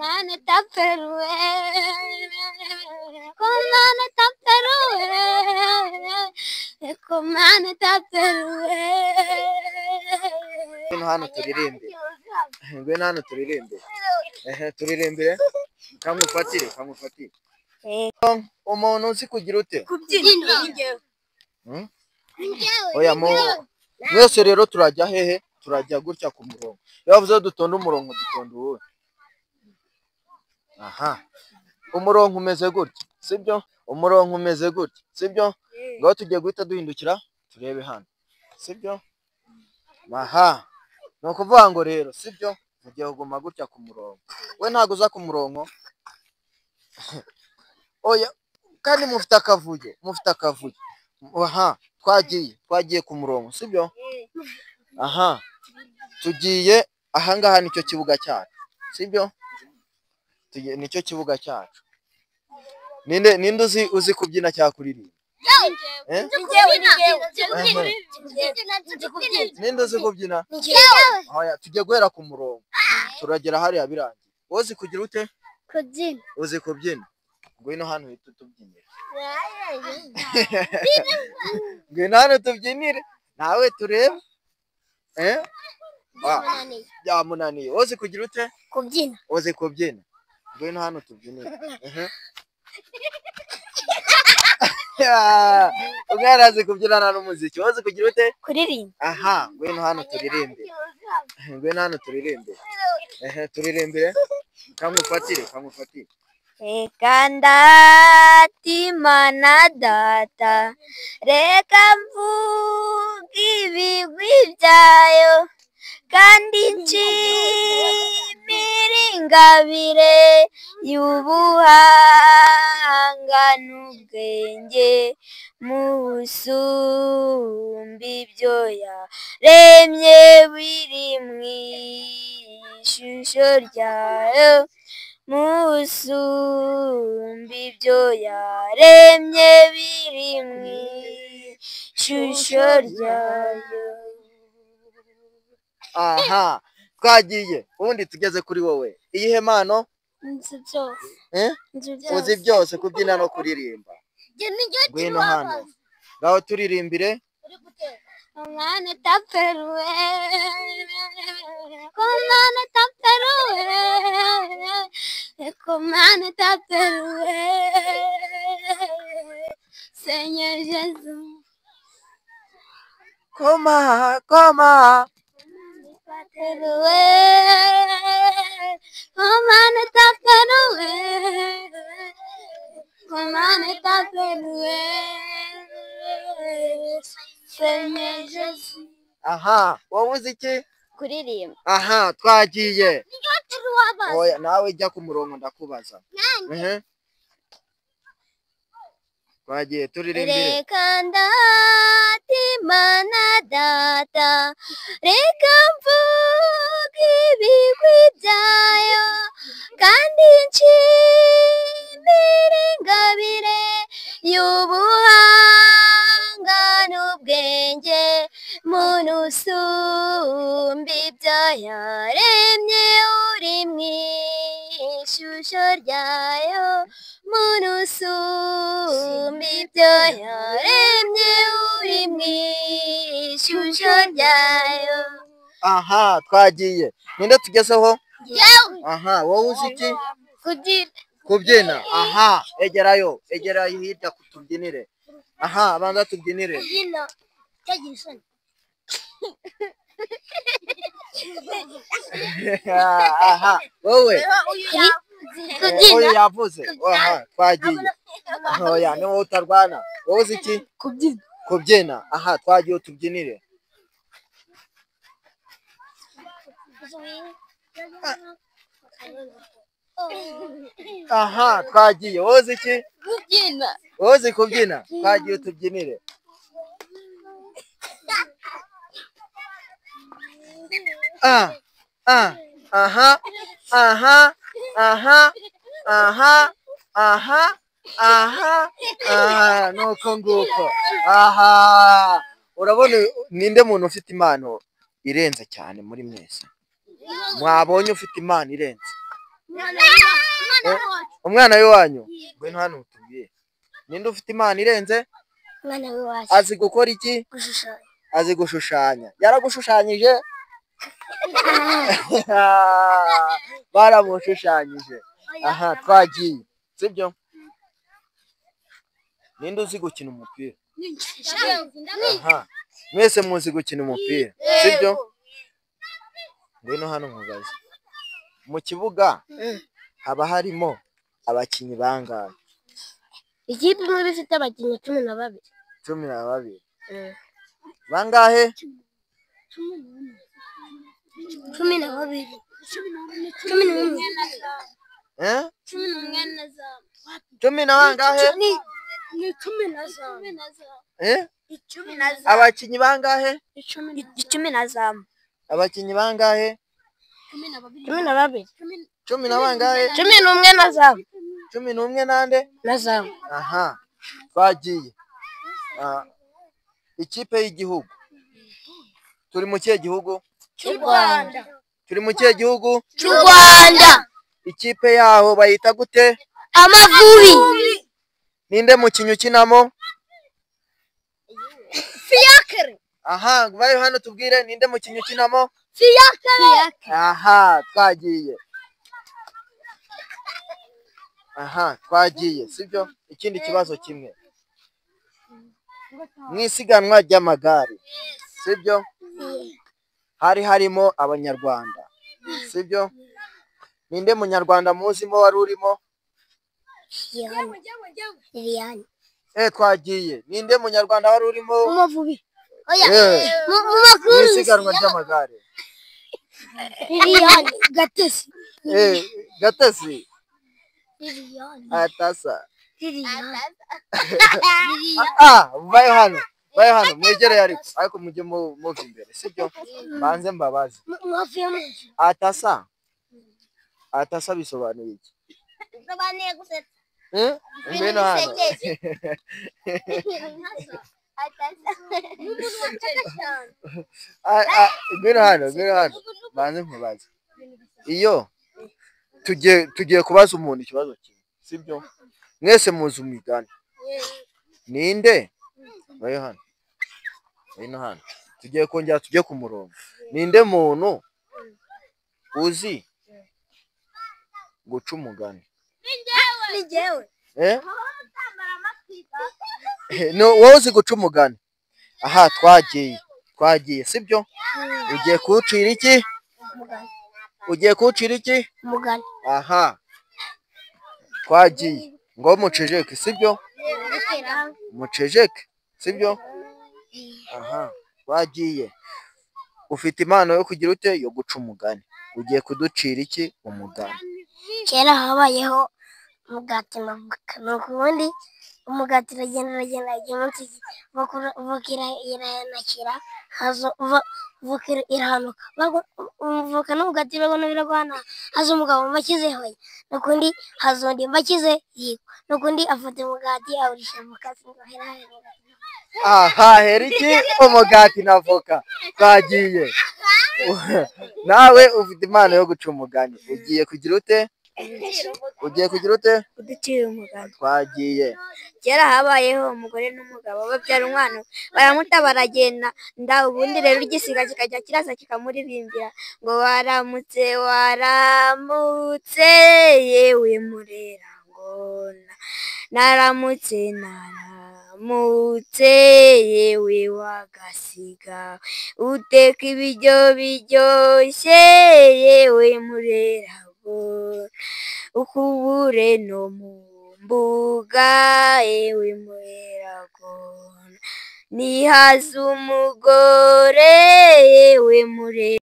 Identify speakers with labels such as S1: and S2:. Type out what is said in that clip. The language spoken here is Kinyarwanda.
S1: Komane taperuwe, komane taperuwe, komane taperuwe.
S2: Hano turirimbe, ngwino hano turirimbe, turirimbire, kamufatire. Umuntu uzi kugira ute?
S1: Kubyina.
S2: Oya mwese rero turajya hehe? Turajya gutya ku murongo. Yavuze dutonde umurongo, dutonde uwo. Aha. Umurongo umeze gutya, sibyo? Umurongo umeze gutya, sibyo? Ngaho tugiye guhita duhindukira turebe hano. Sibyo? Aha. No kuvuga ngo rero, sibyo? Mugiye kuguma gutya ku murongo. We ntago uza ku murongo. Oya, kandi mufite akavuyo. Aha, twagiye ku murongo, sibyo? Aha. Tugiye ahangaha nicyo kibuga cyacu. Sibyo? Nicyo kibuga cyacu. Ninde uzi kubyina cyakuririmba? Ninde uzi kubyina? Oya, tugiye guhera ku murongo. Turagera hariya birangiye. Uzi kugira ute?
S1: Kubyina.
S2: Uzi kubyina? Ngwino hano uhita tubyinire. Ngwino hano tubyinire. Nawe turebe. Byamunaniye. Uzi kugira ute?
S1: Kubyina.
S2: Uzi kubyina? Ngwino hano tubyinire. Umwana azi kubyinana n'umuziki. Uzi kugira ute?
S1: Kuririmba.
S2: Aha, ngwino hano turirimbe. Turirimbire. Kamufatire.
S1: Reka ndatimana data, reka mvuge ibigwi byayo, kandi nshimire ingabire y'ubuhanga n'ubwenge musumba ibyo yaremye biri mu ishusho ryayo, musumba ibyo yaremye biri mu ishusho ryayo.
S2: Aha, twagiye. Ubundi tugeze kuri wowe. Iyihe mpano?
S1: Nzi byose.
S2: Uzi byose, kubyina no kuririmba. Ngwino hano. Ngaho turirimbire.
S1: Komane taperuwe, komane taperuwe, komane taperuwe, Seigneur Jésus.
S2: Koma.
S1: Taperuwe, komane taperuwe, komane taperuwe, Seigneur Jésus.
S2: Aha, wowe uzi iki?
S1: Kuririmba.
S2: Aha, twagiye. Oya, nawe jya ku murongo ndakubaza. Twagiye turirimbire.
S1: Reka ndatimana data, reka mvuge ibigwi byayo, kandi nshimire ingabire y'ubuhanga n'ubwenge muntu usumba ibyo yaremye uri mu ishusho ryayo, muntu usumba ibyo yaremye uri mu ishusho ryayo.
S2: Aha, twagiye. Ninde tugezeho? Aha, wowe uzi iki? Kubyina. Aha, egerayo hirya kutubyinire. Aha, abanza tubyinire. Aha, wowe. Oya yavuze. Aha, twagiye. Oya, ni wowe utarwana. Wowe uzi iki? Kubyina. Aha, twagiye tubyinire. Aha, twagiye. Wowe uzi iki?
S1: Kubyina.
S2: Wowe uzi kubyina? Twagiye tubyinire. Aha, nuko nguko. Aha, urabona ninde muntu ufite impano irenze cyane muri mwese? Mwabonye ufite impano irenze? umwana w'iwanyu ngwino hano utubwire ninde ufite impano irenze
S1: umwana w'iwacu
S2: azi gukora iki
S1: gushushanya
S2: azi gushushanya yaragushushanyije baramushushanyije aha twagiye sibyo ninde uzi gukina umupira aha mwese muzi gukina umupira sibyo ngwino hano mubaze mu kibuga haba harimo abakinnyi bangahe
S1: ikipe imwe ifite abakinnyi 12
S2: 12 bangahe
S1: 12
S2: cumi na bangahe
S1: ni 10
S2: abakinnyi bangahe
S1: 10
S2: abakinnyi bangahe
S1: 12
S2: cumi na bangahe
S1: 11 na zamu
S2: 11 nande
S1: na zamu
S2: aha twagiye ikipe y'igihugu turi mu kihe gihugu
S1: cy'u Rwanda
S2: turi mu kihe gihugu
S1: cy'u Rwanda
S2: ikipe yaho bayita gute
S1: Amavubi
S2: ninde mukinnyi ukinamo
S1: Fiacre
S2: aha bayo hano tubwire ninde mukinnyi ukinamo
S1: Fiacre
S2: aha twagiye aha twagiye sibyo ikindi kibazo kimwe mwisiganwa ry'amagare sibyo hari harimo abanyarwanda sibyo ninde munyarwanda muzimo wari urimo
S1: Liliane
S2: twagiye ninde munyarwanda wari urimo
S1: Amavubi
S2: mwisiganwa ry'amagare
S1: Liliane Gatesi
S2: Gatesi
S1: Liliane
S2: atasa
S1: Liliane
S2: bayo hano mwegere ariko mujye muva imbere sibyo banze mbabaze atasa bisobanuye iki
S1: bisobanuye gusetsa
S2: ngwino hano ngwino hano banze mbabaze iyo tugiye kubaza umuntu ikibazo kimwe sibyo mwese muzi umigani ninde bayo hano tugiye kongera tujye ku murongo ninde muntu uzi guca umugani
S1: ni jewe
S2: wowe uzi guca umugani aha twagiye sibyo ugiye kuwucira iki
S1: umugani
S2: aha twagiye ngo mucejeke sibyo mucejeke sibyo aha twagiye ufite impano yo kugira ute yo guca umugani ugiye kuducira iki umugani
S1: kera habayeho umugati mavuka nuko ubundi umugati uragenda umunsi vukira iranakira vuka irahanuka vuka n'umugati urabona biragwana haza umugabo mbakizeho nukundi haza undi mbakize yigo nukundi afata umugati awurisha voka
S2: aha hera iki umugati na voka twagiye nawe ufite impano yo guca umugani ugiye kugira ute
S1: uducira umugani
S2: twagiye
S1: kera habayeho umugore n'umugabo babyara umwana baramuta baragenda ubundi rero igisiga kikajya kirasa kikamuririmbira ngo waramutse yewe murera ngo naramutse yewe wagasiga uteka ibiryo biryoshye yewe murera ngo ukubure no mu mbuga yewe murera ngo nihaze umugore yewe murera